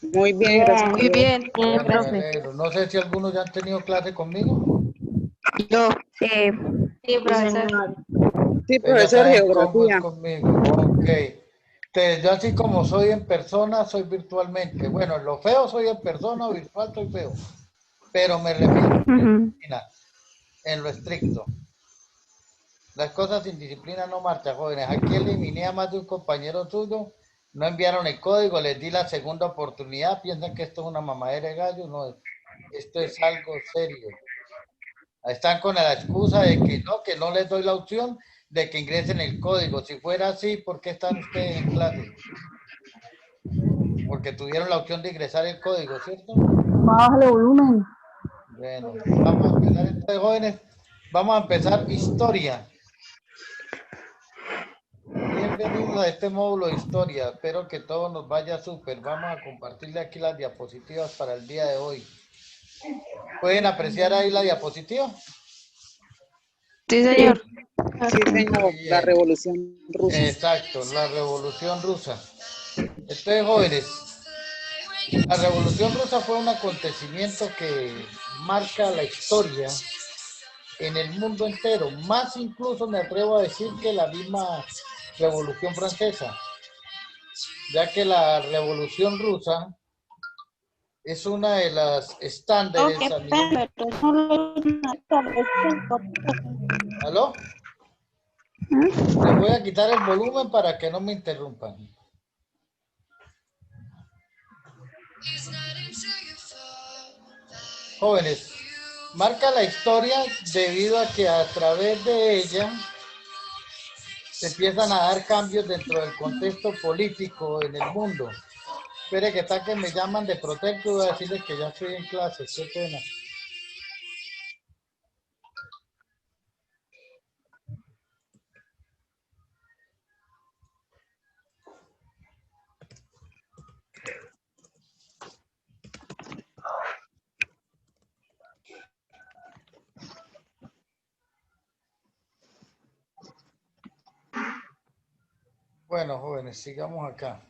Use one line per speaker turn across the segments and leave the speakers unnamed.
Muy bien, gracias a
Muy
Dios.
bien,
Bueno, me
profe.
alegro. No sé si algunos ya han tenido clase conmigo.
Yo.
Sí,
Sí, profesor.
señor.
Sí,
Ustedes ya
profesor,
saben cómo es
geografía.
conmigo. Ok. Entonces, yo así como soy en persona, soy virtualmente. Bueno, en lo feo soy en persona, o virtual soy feo. Pero me refiero a
Ujú.
disciplina, en lo estricto. Las cosas sin disciplina no marchan, jóvenes. Aquí eliminé a más de un compañero suyo, no enviaron el código, les di la segunda oportunidad, piensan que esto es una mamadera de gallo, no, esto es algo serio. Están con la excusa de que no les doy la opción de que ingresen el código. Si fuera así, ¿por qué están ustedes en clase? Porque tuvieron la opción de ingresar el código, ¿cierto?
Bájale volumen.
Bueno, vamos a empezar entonces, jóvenes. Vamos a empezar historia. Bienvenidos a este módulo de historia. Espero que todo nos vaya súper. Vamos a compartirle aquí las diapositivas para el día de hoy. ¿Pueden apreciar ahí la diapositiva?
Sí,
Sí.
señor.
Sí,
Muy
señor, la
bien.
revolución rusa.
Exacto, la Revolución Rusa. Entonces, jóvenes, la Revolución Rusa fue un acontecimiento que marca la historia en el mundo entero. Más incluso me atrevo a decir que la misma Revolución Francesa, ya que la Revolución Rusa es una de las
Ok,
estándares a nivel...
pero solo una
¿Aló? Les voy a quitar el volumen para que no me interrumpan. Jóvenes, marca la historia debido a que a través de ella se empiezan a dar cambios dentro del contexto político en el mundo. Espere que está que me llaman de Protecto y voy a decirles que ya estoy en clase, qué pena. Bueno, jóvenes, sigamos acá.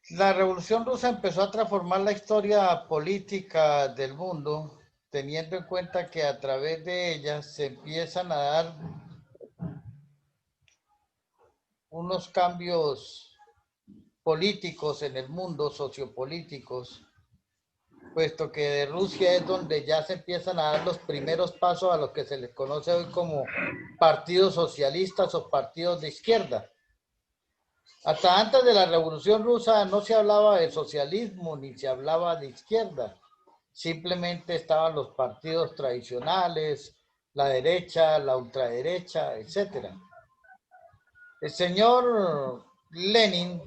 La Revolución Rusa empezó a transformar la historia política del mundo, teniendo en cuenta que a través de ella se empiezan a dar unos cambios políticos en el mundo, sociopolíticos, puesto que de Rusia es donde ya se empiezan a dar los primeros pasos a lo que se les conoce hoy como partidos socialistas o partidos de izquierda. Hasta antes de la Revolución Rusa no se hablaba de socialismo ni se hablaba de izquierda. Simplemente estaban los partidos tradicionales, la derecha, la ultraderecha, etcétera. El señor Lenin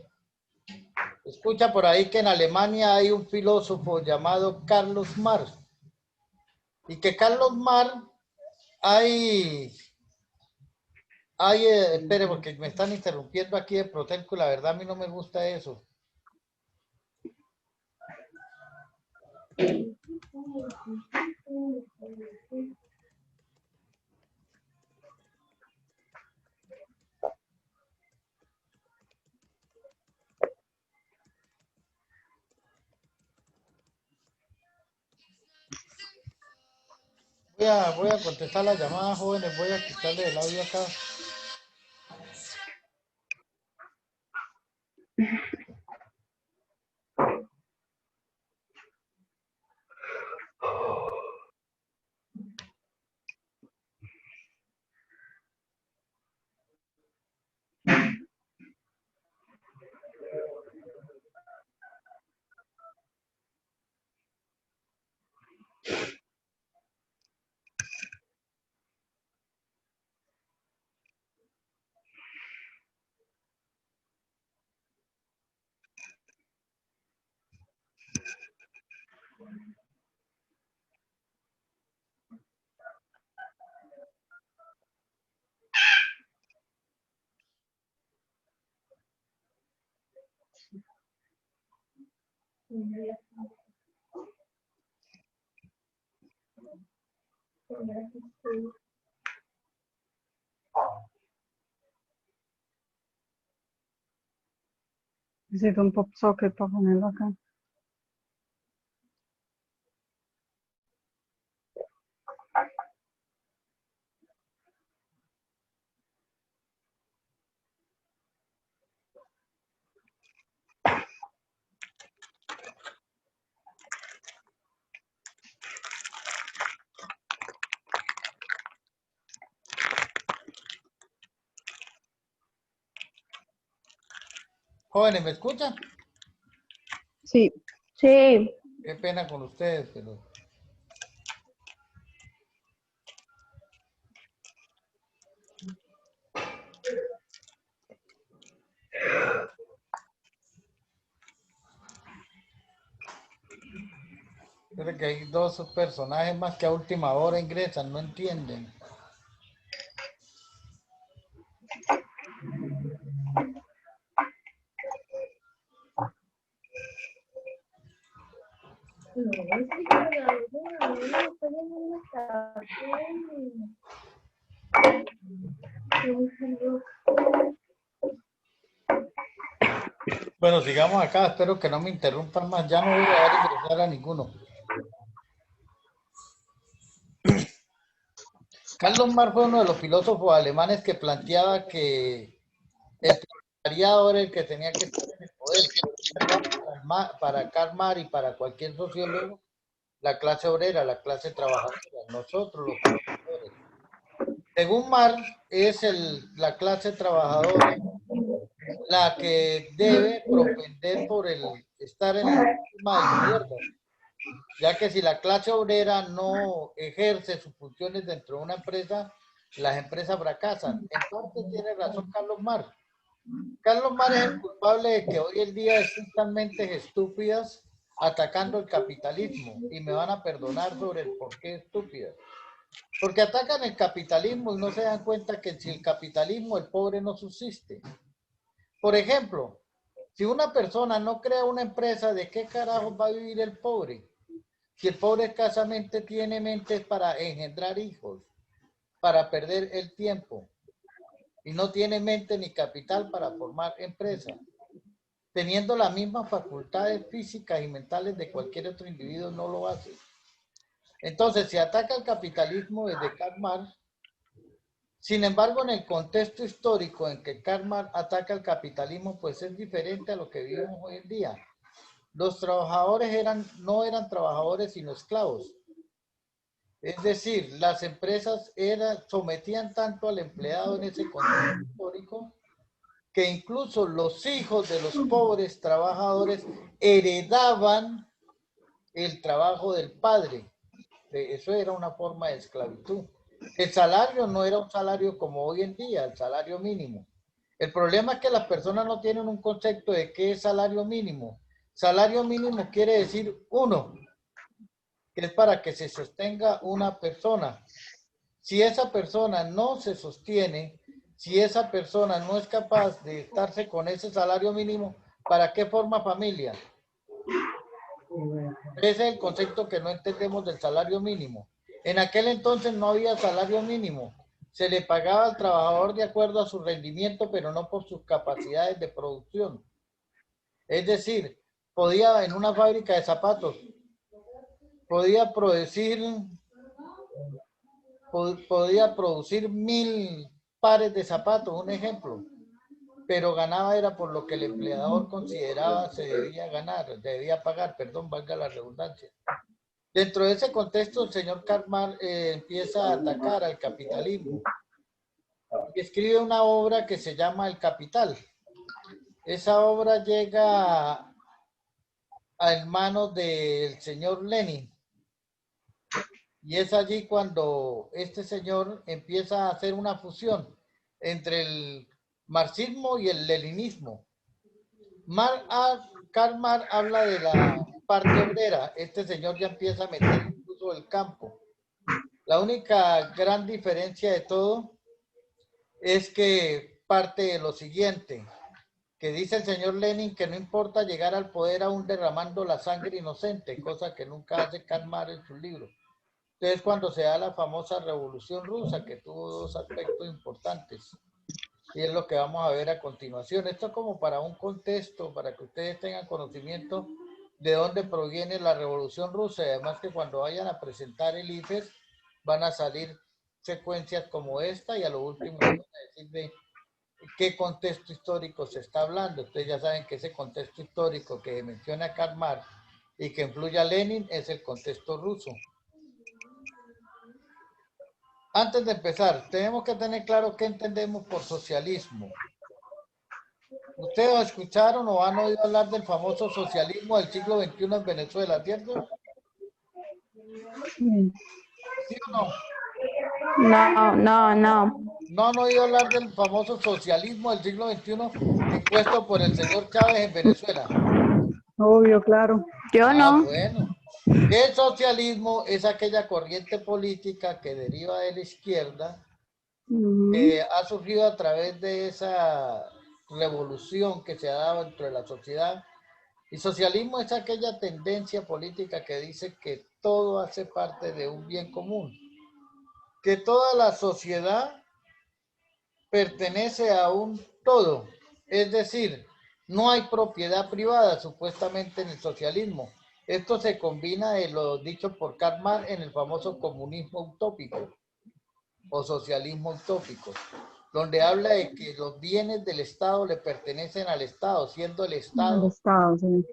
escucha por ahí que en Alemania hay un filósofo llamado Carlos Marx y que Carlos Marx espere porque me están interrumpiendo aquí de Protelco, la verdad a mí no me gusta eso. Voy a contestar la llamada, jóvenes, voy a quitarle el audio acá.
Necesito un pop socket para ponerlo acá.
Jóvenes, ¿me escuchan?
Sí,
Sí.
Qué pena con ustedes, pero... Creo que hay dos personajes más que a última hora ingresan, no entienden. Bueno, sigamos acá, espero que no me interrumpan más, ya no voy a dar ingresar a ninguno. Carlos Marx fue uno de los filósofos alemanes que planteaba que el proletariado era el que tenía que estar en el poder. Para Karl Marx y para cualquier sociólogo, la clase obrera, la clase trabajadora, nosotros los trabajadores. Según Marx, es la clase trabajadora la que debe propender por el estar en el sistema del gobierno, ya que si la clase obrera no ejerce sus funciones dentro de una empresa, las empresas fracasan. En parte tiene razón Carlos Marx. Carlos Marx es el culpable de que hoy en día existan mentes estúpidas atacando el capitalismo, y me van a perdonar sobre el por qué estúpidas. Porque atacan el capitalismo y no se dan cuenta que sin el capitalismo el pobre no subsiste. Por ejemplo, si una persona no crea una empresa, ¿de qué carajo va a vivir el pobre? Si el pobre escasamente tiene mentes para engendrar hijos, para perder el tiempo, y no tiene mente ni capital para formar empresa, teniendo las mismas facultades físicas y mentales de cualquier otro individuo, no lo hace. Entonces, si ataca el capitalismo desde Karl Marx, sin embargo, en el contexto histórico en que Karl Marx ataca el capitalismo, pues es diferente a lo que vivimos hoy en día. Los trabajadores no eran trabajadores sino esclavos. Es decir, las empresas sometían tanto al empleado en ese contexto histórico que incluso los hijos de los pobres trabajadores heredaban el trabajo del padre. Eso era una forma de esclavitud. El salario no era un salario como hoy en día, el salario mínimo. El problema es que las personas no tienen un concepto de qué es salario mínimo. Salario mínimo quiere decir uno, que es para que se sostenga una persona. Si esa persona no se sostiene, si esa persona no es capaz de estarse con ese salario mínimo, ¿para qué forma familia? Ese es el concepto que no entendemos del salario mínimo. En aquel entonces no había salario mínimo. Se le pagaba al trabajador de acuerdo a su rendimiento, pero no por sus capacidades de producción. Es decir, podía en una fábrica de zapatos, podía producir 1000 pares de zapatos, un ejemplo, pero ganaba era por lo que el empleador consideraba se debía pagar, perdón, valga la redundancia. Dentro de ese contexto, el señor Karl Marx empieza a atacar al capitalismo y escribe una obra que se llama El Capital. Esa obra llega a manos del señor Lenin, y es allí cuando este señor empieza a hacer una fusión entre el marxismo y el leninismo. Karl Marx habla de la parte obrera, este señor ya empieza a meter incluso el campo. La única gran diferencia de todo es que parte de lo siguiente, que dice el señor Lenin que no importa llegar al poder aún derramando la sangre inocente, cosa que nunca hace Karl Marx en sus libros. Entonces, cuando se da la famosa Revolución Rusa, que tuvo dos aspectos importantes. Y es lo que vamos a ver a continuación. Esto es como para un contexto, para que ustedes tengan conocimiento de dónde proviene la Revolución Rusa. Y además que cuando vayan a presentar el IFES van a salir secuencias como esta y a lo último les voy a decir de qué contexto histórico se está hablando. Ustedes ya saben que ese contexto histórico que menciona Karl Marx y que influye a Lenin es el contexto ruso. Antes de empezar, tenemos que tener claro qué entendemos por socialismo. ¿Ustedes escucharon o han oído hablar del famoso socialismo del siglo XXI en Venezuela, cierto?
Sí.
¿Sí o no?
No.
¿No han oído hablar del famoso socialismo del siglo XXI impuesto por el señor Chávez en Venezuela?
Obvio, claro.
Yo no.
Bueno. El socialismo es aquella corriente política que deriva de la izquierda, que ha surgido a través de esa revolución que se ha dado dentro de la sociedad. Y socialismo es aquella tendencia política que dice que todo hace parte de un bien común, que toda la sociedad pertenece a un todo. Es decir, no hay propiedad privada supuestamente en el socialismo. Esto se combina de lo dicho por Karl Marx en el famoso comunismo utópico o socialismo utópico, donde habla de que los bienes del Estado le pertenecen al Estado, siendo el
El
Estado
Estado, sí.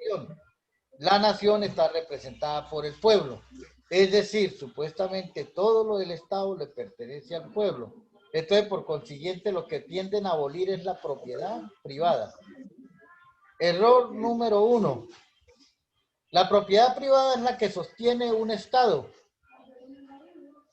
la nación está representada por el pueblo. Es decir, supuestamente todo lo del Estado le pertenece al pueblo. Entonces, por consiguiente, lo que tienden a abolir es la propiedad privada. Error número 1. La propiedad privada es la que sostiene un Estado.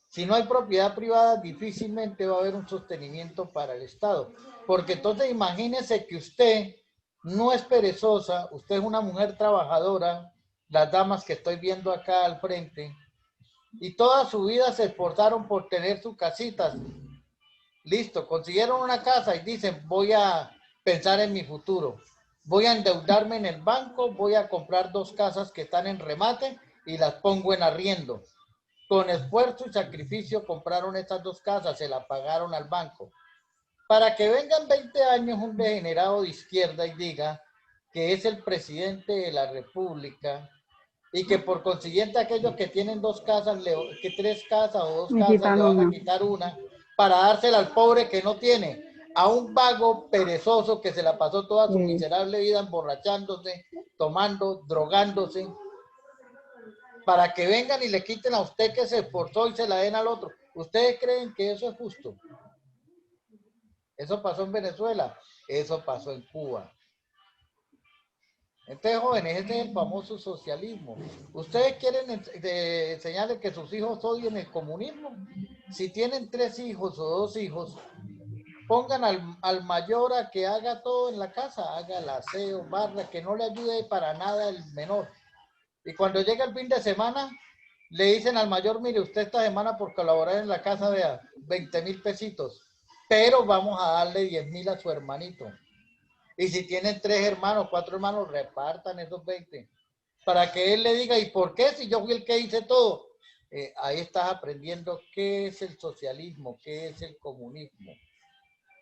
Si no hay propiedad privada, difícilmente va a haber un sostenimiento para el Estado. Porque entonces imagínese que usted no es perezosa, usted es una mujer trabajadora, las damas que estoy viendo acá al frente, y toda su vida se esforzaron por tener sus casitas. Listo, consiguieron una casa y dicen, voy a pensar en mi futuro. Voy a endeudarme en el banco, voy a comprar 2 casas que están en remate y las pongo en arriendo. Con esfuerzo y sacrificio compraron estas 2 casas, se las pagaron al banco. Para que vengan 20 años un degenerado de izquierda y diga que es el presidente de la República y que por consiguiente aquellos que tienen 2 casas, que 3 casas o 2
Me
casas
quitan
le van a
una.
quitar una para dársela al pobre que no tiene, a un vago perezoso que se la pasó toda su
Sí.
miserable vida emborrachándose, tomando, drogándose, para que vengan y le quiten a usted que se esforzó y se la den al otro. ¿Ustedes creen que eso es justo? Eso pasó en Venezuela, eso pasó en Cuba. Entonces, jóvenes, este es el famoso socialismo. ¿Ustedes quieren enseñarles que sus hijos odien el comunismo? Si tienen 3 hijos o 2 hijos, pongan al mayor a que haga todo en la casa, haga el aseo, barra, que no le ayude para nada el menor. Y cuando llega el fin de semana, le dicen al mayor, mire, usted esta semana por colaborar en la casa, vea, 20,000 pesitos, pero vamos a darle 10,000 a su hermanito. Y si tienen 3 hermanos, 4 hermanos, repartan esos 20. Para que él le diga, ¿y por qué si yo fui el que hice todo? Ahí estás aprendiendo qué es el socialismo, qué es el comunismo.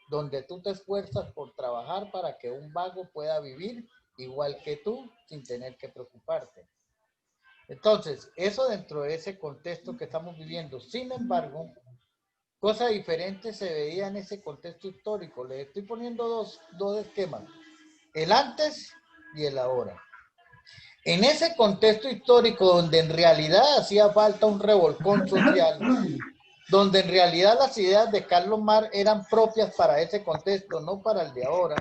Donde tú te esfuerzas por trabajar para que un vago pueda vivir igual que tú sin tener que preocuparte. Entonces, eso dentro de ese contexto que estamos viviendo. Sin embargo, cosas diferentes se veía en ese contexto histórico. Les estoy poniendo dos esquemas, el antes y el ahora. En ese contexto histórico donde en realidad hacía falta un revolcón social, donde en realidad las ideas de Carlos Marx eran propias para ese contexto, no para el de ahora.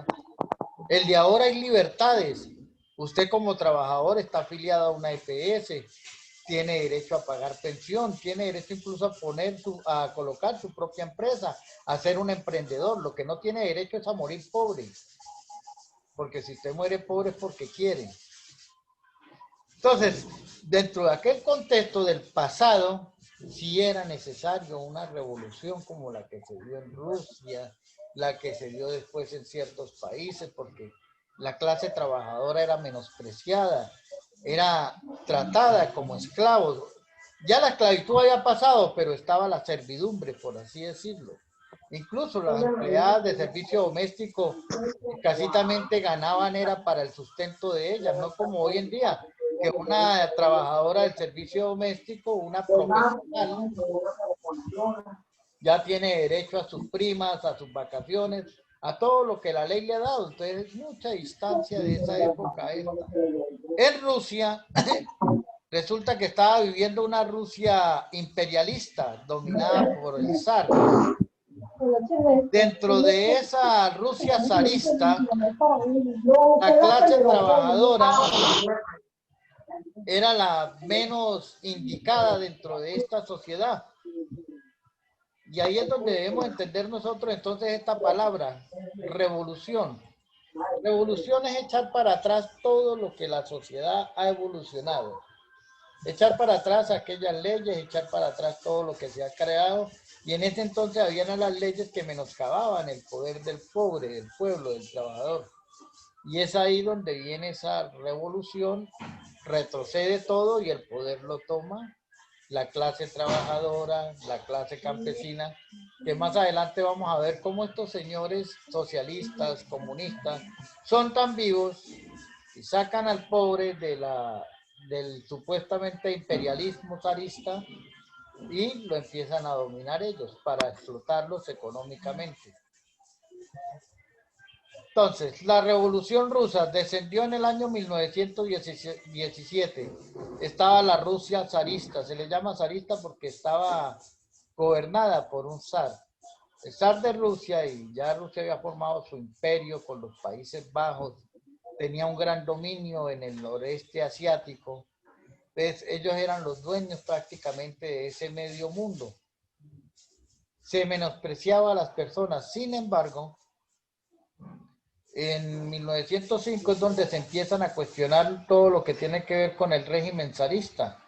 El de ahora hay libertades. Usted como trabajador está afiliado a una EPS, tiene derecho a pagar pensión, tiene derecho incluso a colocar su propia empresa, a ser un emprendedor. Lo que no tiene derecho es a morir pobre, porque si usted muere pobre es porque quiere. Entonces, dentro de aquel contexto del pasado, sí era necesario una revolución como la que se dio en Rusia, la que se dio después en ciertos países, porque la clase trabajadora era menospreciada, era tratada como esclavos. Ya la esclavitud había pasado, pero estaba la servidumbre, por así decirlo. Incluso las empleadas de servicio doméstico escasitamente ganaban era para el sustento de ellas, no como hoy en día, que una trabajadora del servicio doméstico, una profesional, ya tiene derecho a sus primas, a sus vacaciones, a todo lo que la ley le ha dado. Entonces es mucha distancia de esa época a esta. En Rusia, resulta que estaba viviendo una Rusia imperialista, dominada por el zar. Dentro de esa Rusia zarista, la clase trabajadora era la menos indicada dentro de esta sociedad. Y ahí es donde debemos entender nosotros entonces esta palabra, revolución. Revolución es echar para atrás todo lo que la sociedad ha evolucionado. Echar para atrás aquellas leyes, echar para atrás todo lo que se ha creado. Y en ese entonces habían las leyes que menoscababan el poder del pobre, del pueblo, del trabajador. Y es ahí donde viene esa revolución, retrocede todo y el poder lo toma la clase trabajadora, la clase campesina, que más adelante vamos a ver cómo estos señores socialistas, comunistas, son tan vivos y sacan al pobre del supuestamente imperialismo zarista y lo empiezan a dominar ellos para explotarlos económicamente. Entonces, la Revolución Rusa descendió en el año 1917. Estaba la Rusia zarista. Se le llama zarista porque estaba gobernada por un zar. El zar de Rusia, y ya Rusia había formado su imperio con los Países Bajos. Tenía un gran dominio en el noreste asiático. Entonces, ellos eran los dueños prácticamente de ese medio mundo. Se menospreciaba a las personas. Sin embargo, en 1905 es donde se empiezan a cuestionar todo lo que tiene que ver con el régimen zarista.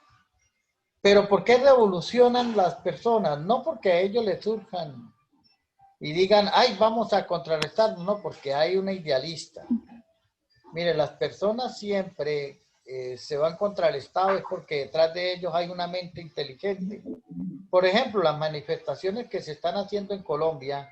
Pero ¿por qué revolucionan las personas? No porque a ellos les surjan y digan, ay, vamos a contrarrestar, no, porque hay una idealista. Mire, las personas siempre se van contra el Estado es porque detrás de ellos hay una mente inteligente. Por ejemplo, las manifestaciones que se están haciendo en Colombia,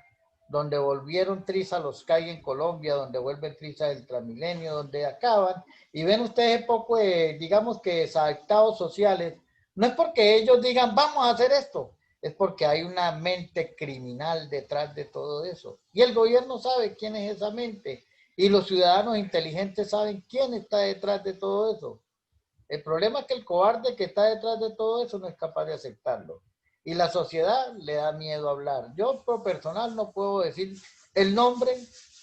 donde volvieron triza los CAI en Colombia, donde vuelven triza el Transmilenio, donde acaban, y ven ustedes poco, digamos que desadaptados sociales, no es porque ellos digan, vamos a hacer esto, es porque hay una mente criminal detrás de todo eso. Y el gobierno sabe quién es esa mente, y los ciudadanos inteligentes saben quién está detrás de todo eso. El problema es que el cobarde que está detrás de todo eso no es capaz de aceptarlo. Y la sociedad le da miedo a hablar. Yo, por personal, no puedo decir el nombre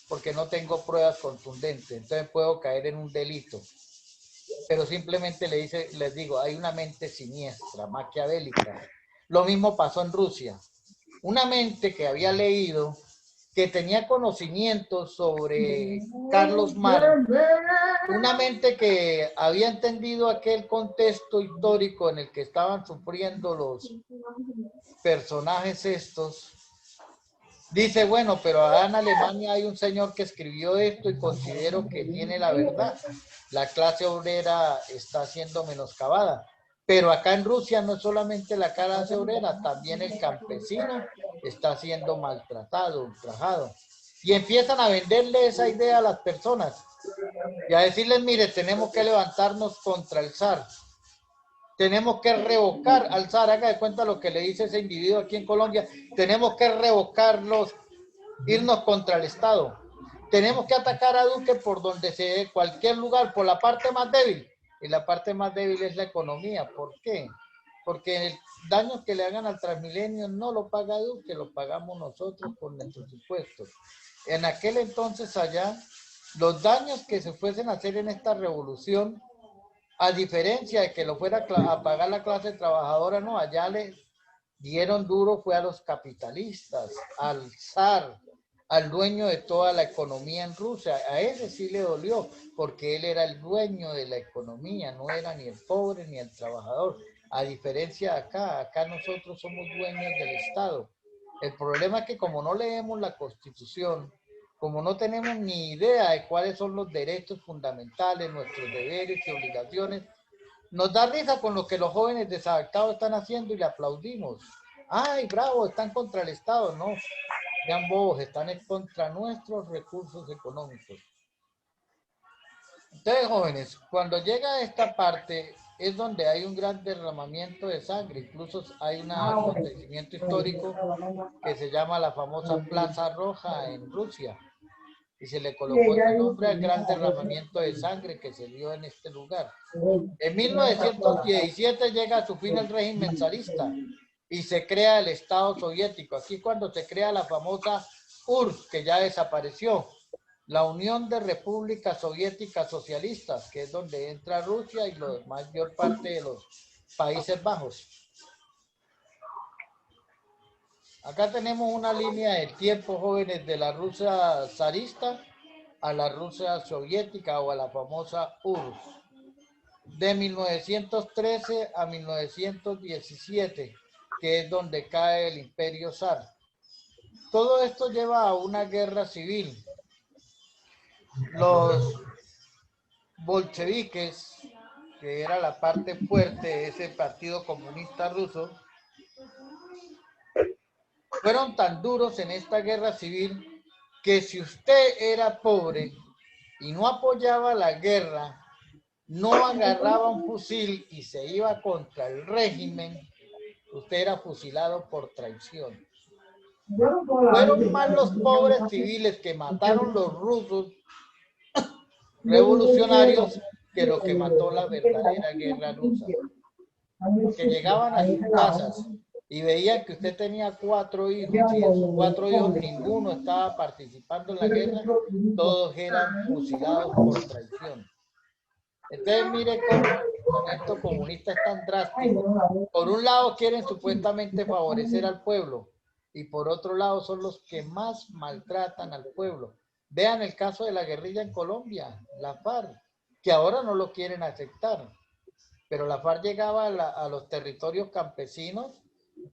porque no tengo pruebas contundentes. Entonces puedo caer en un delito. Pero simplemente les digo, hay una mente siniestra, maquiavélica. Lo mismo pasó en Rusia. Una mente que había leído, que tenía conocimientos sobre Carlos Marx, una mente que había entendido aquel contexto histórico en el que estaban sufriendo los personajes estos, dice, bueno, pero allá en Alemania hay un señor que escribió esto y considero que tiene la verdad. La clase obrera está siendo menoscabada. Pero acá en Rusia no es solamente la clase obrera, también el campesino está siendo maltratado, ultrajado. Y empiezan a venderle esa idea a las personas y a decirles, mire, tenemos que levantarnos contra el zar. Tenemos que revocar al zar. Haga de cuenta lo que le dice ese individuo aquí en Colombia. Tenemos que revocarlos, irnos contra el Estado. Tenemos que atacar a Duque por donde se dé, cualquier lugar, por la parte más débil. Y la parte más débil es la economía. ¿Por qué? Porque el daño que le hagan al Transmilenio no lo paga Duque, lo pagamos nosotros con nuestros impuestos. En aquel entonces allá, los daños que se fuesen a hacer en esta revolución, a diferencia de que lo fuera a pagar la clase trabajadora, no, allá le dieron duro fue a los capitalistas, al zar, al dueño de toda la economía en Rusia. A ese sí le dolió, porque él era el dueño de la economía, no era ni el pobre ni el trabajador. A diferencia de acá nosotros somos dueños del Estado. El problema es que como no leemos la Constitución, como no tenemos ni idea de cuáles son los derechos fundamentales, nuestros deberes y obligaciones, nos da risa con lo que los jóvenes desadaptados están haciendo y le aplaudimos. ¡Ay, bravo! Están contra el Estado. No, sean bobos, están en contra nuestros recursos económicos. Entonces, jóvenes, cuando llega a esta parte es donde hay un gran derramamiento de sangre. Incluso hay un acontecimiento histórico que se llama la famosa Plaza Roja en Rusia. Y se le colocó ese nombre al gran derramamiento de sangre que se dio en este lugar. En 1917 llega a su fin el régimen zarista y se crea el Estado soviético. Aquí cuando se crea la famosa URSS, que ya desapareció, la Unión de Repúblicas Soviéticas Socialistas, que es donde entra Rusia y la mayor parte de los Países Bajos. Acá tenemos una línea del tiempo, jóvenes, de la Rusia zarista a la Rusia soviética o a la famosa URSS. De 1913 a 1917, que es donde cae el Imperio Zar. Todo esto lleva a una guerra civil. Los bolcheviques, que era la parte fuerte de ese partido comunista ruso, fueron tan duros en esta guerra civil que si usted era pobre y no apoyaba la guerra, no agarraba un fusil y se iba contra el régimen, usted era fusilado por traición. Fueron más los pobres civiles que mataron los rusos revolucionarios que lo que mató la verdadera guerra rusa. Que llegaban a sus casas y veían que usted tenía 4 hijos, y de sus 4 hijos ninguno estaba participando en la guerra, todos eran fusilados por traición. Entonces mire cómo el pensamiento comunista es tan drástico. Por un lado quieren supuestamente favorecer al pueblo y por otro lado son los que más maltratan al pueblo. Vean el caso de la guerrilla en Colombia, la FARC, que ahora no lo quieren aceptar. Pero la FARC llegaba a los territorios campesinos.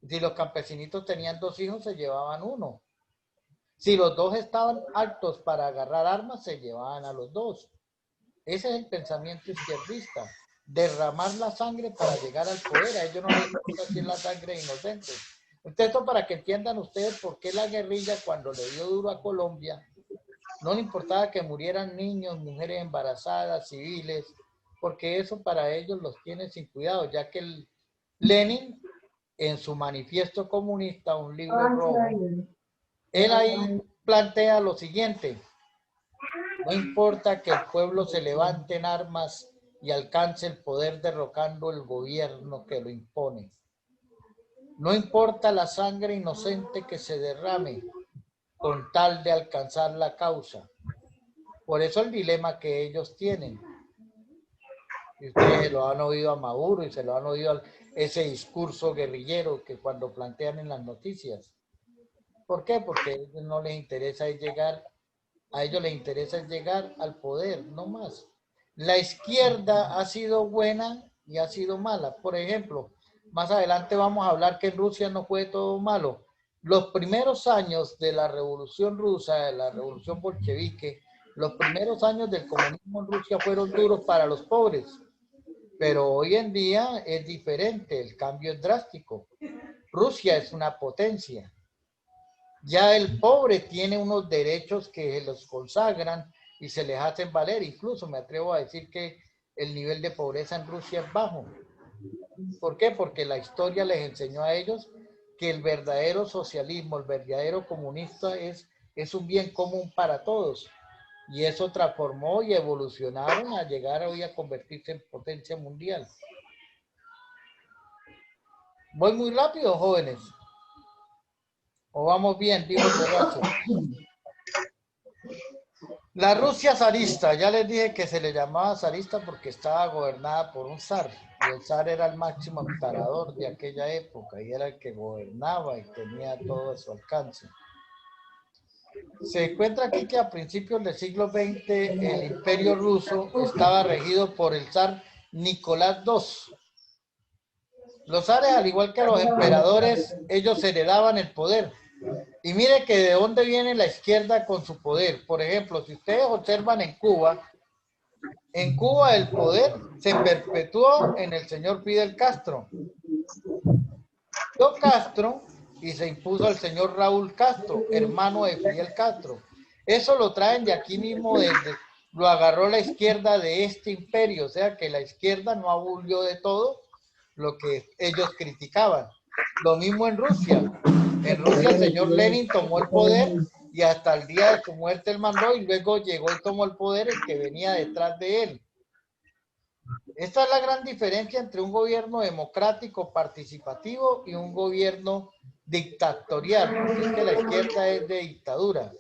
Si los campesinitos tenían 2 hijos, se llevaban 1. Si los 2 estaban aptos para agarrar armas, se llevaban a los 2. Ese es el pensamiento izquierdista. Derramar la sangre para llegar al poder. A ellos no les importa si es la sangre inocente. Entonces, esto para que entiendan ustedes por qué la guerrilla, cuando le dio duro a Colombia, no le importaba que murieran niños, mujeres embarazadas, civiles, porque eso para ellos los tiene sin cuidado, ya que Lenin, en su manifiesto comunista, un libro rojo, él ahí plantea lo siguiente: no importa que el pueblo se levante en armas y alcance el poder derrocando el gobierno que lo impone. No importa la sangre inocente que se derrame con tal de alcanzar la causa. Por eso el dilema que ellos tienen. Y ustedes lo han oído a Maduro y se lo han oído a ese discurso guerrillero que cuando plantean en las noticias. ¿Por qué? Porque a ellos no les interesa llegar, a ellos les interesa llegar al poder, no más. La izquierda ha sido buena y ha sido mala. Por ejemplo, más adelante vamos a hablar que en Rusia no fue todo malo. Los primeros años de la revolución rusa, de la revolución bolchevique, los primeros años del comunismo en Rusia fueron duros para los pobres. Pero hoy en día es diferente, el cambio es drástico. Rusia es una potencia. Ya el pobre tiene unos derechos que los consagran y se les hacen valer. Incluso me atrevo a decir que el nivel de pobreza en Rusia es bajo. ¿Por qué? Porque la historia les enseñó a ellos que el verdadero socialismo, el verdadero comunista es un bien común para todos. Y eso transformó y evolucionaron a llegar hoy a convertirse en potencia mundial. ¿Voy muy rápido, jóvenes? ¿O vamos bien? Digo el borracho. La Rusia zarista, ya les dije que se le llamaba zarista porque estaba gobernada por un zar. Y el zar era el máximo emperador de aquella época y era el que gobernaba y tenía todo a su alcance. Se encuentra aquí que a principios del siglo XX el imperio ruso estaba regido por el zar Nicolás II. Los zares, al igual que los emperadores, ellos heredaban el poder. Y mire que de dónde viene la izquierda con su poder. Por ejemplo, si ustedes observan en Cuba el poder se perpetuó en el señor Fidel Castro. Fidel Castro y se impuso al señor Raúl Castro, hermano de Fidel Castro. Eso lo traen de aquí mismo, lo agarró la izquierda de este imperio, o sea que la izquierda no abolió de todo lo que ellos criticaban. Lo mismo en Rusia. En Rusia el señor Lenin tomó el poder y hasta el día de su muerte él mandó, y luego llegó y tomó el poder el que venía detrás de él. Esta es la gran diferencia entre un gobierno democrático participativo y un gobierno dictatorial, porque es que la izquierda es de dictadura.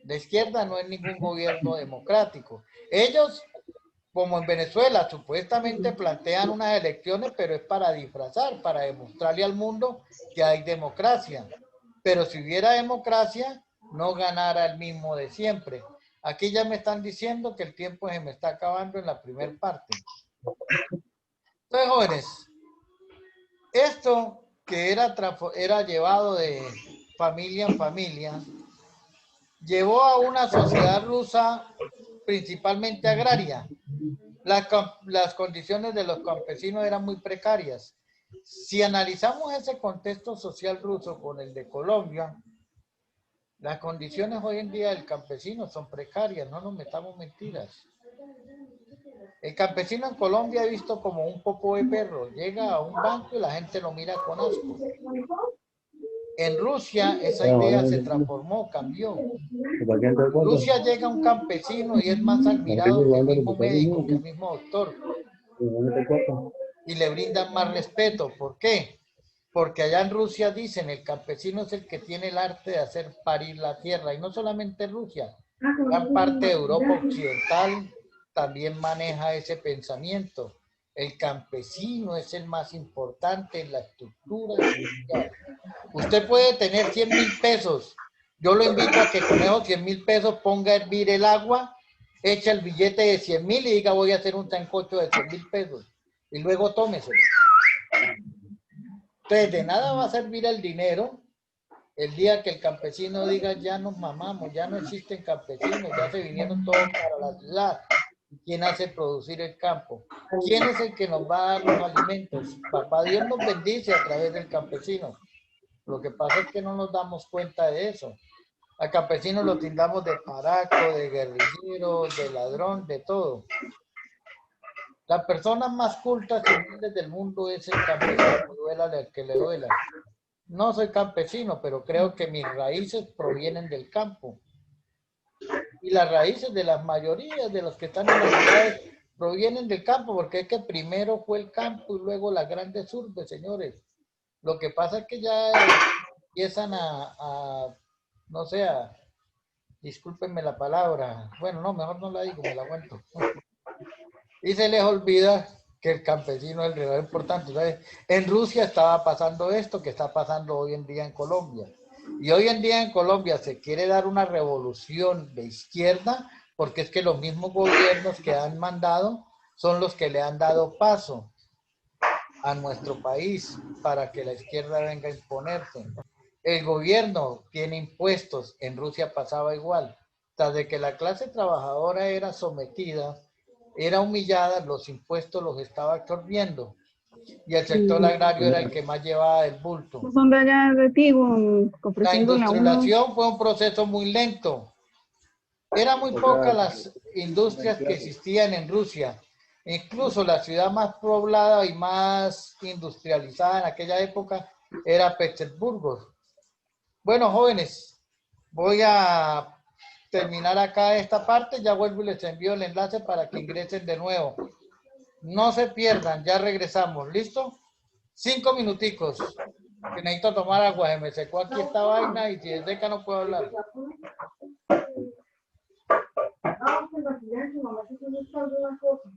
La izquierda no es ningún gobierno democrático. Ellos, como en Venezuela, supuestamente plantean unas elecciones, pero es para disfrazar, para demostrarle al mundo que hay democracia. Pero si hubiera democracia, no ganara el mismo de siempre. Aquí ya me están diciendo que el tiempo se me está acabando en la primera parte. Entonces, jóvenes, esto que era llevado de familia en familia, llevó a una sociedad rusa principalmente agraria. Las condiciones de los campesinos eran muy precarias. Si analizamos ese contexto social ruso con el de Colombia, las condiciones hoy en día del campesino son precarias, no nos metamos mentiras. El campesino en Colombia es visto como un popo de perro. Llega a un banco y la gente lo mira con asco. En Rusia esa idea se transformó, cambió. En Rusia llega un campesino y es más admirado que el mismo médico, que el mismo doctor. Y le brindan más respeto. ¿Por qué? Porque allá en Rusia dicen, el campesino es el que tiene el arte de hacer parir la tierra. Y no solamente Rusia, gran parte de Europa occidental también maneja ese pensamiento. El campesino es el más importante en la estructura social. Usted puede tener 100,000 pesos. Yo lo invito a que con esos 100,000 pesos ponga a hervir el agua, echa el billete de 100,000 y diga voy a hacer un sancocho de 100,000 pesos. Y luego tómeselo. Entonces, de nada va a servir el dinero el día que el campesino diga ya nos mamamos, ya no existen campesinos, ya se vinieron todos para la ciudad. ¿Quién hace producir el campo? ¿Quién es el que nos va a dar los alimentos? Papá Dios nos bendice a través del campesino. Lo que pasa es que no nos damos cuenta de eso. Al campesino lo tildamos de paraco, de guerrillero, de ladrón, de todo. Las personas más cultas y humildes del mundo es el campesino, duela al que le duela. No soy campesino, pero creo que mis raíces provienen del campo. Y las raíces de las mayorías de los que están en las ciudades provienen del campo, porque es que primero fue el campo y luego las grandes urbes, señores. Lo que pasa es que ya empiezan no sé, discúlpenme la palabra, bueno, no, mejor no la digo, me la aguanto. Y se les olvida que el campesino es el realmente importante. Entonces, en Rusia estaba pasando esto que está pasando hoy en día en Colombia. Y hoy en día en Colombia se quiere dar una revolución de izquierda porque es que los mismos gobiernos que han mandado son los que le han dado paso a nuestro país para que la izquierda venga a imponerse. El gobierno tiene impuestos, en Rusia pasaba igual. Tras de que la clase trabajadora era sometida, era humillada, los impuestos los estaba absorbiendo. Y el sector agrario era el que más llevaba el bulto.
Son de allá de Tigo,
La
ofreciéndole a uno.
industrialización fue un proceso muy lento. Eran muy pocas las industrias que existían en Rusia. Incluso la ciudad más poblada y más industrializada en aquella época era Petersburgo. Bueno, jóvenes, voy a terminar acá esta parte. Ya vuelvo y les envío el enlace para que ingresen de nuevo. No se pierdan, ya regresamos. ¿Listo? 5 minuticos. Que necesito tomar agua. Se me secó aquí esta vaina y si es seca no puedo hablar.
No, pues la silencio, mamá, si tú no estás de una cosa.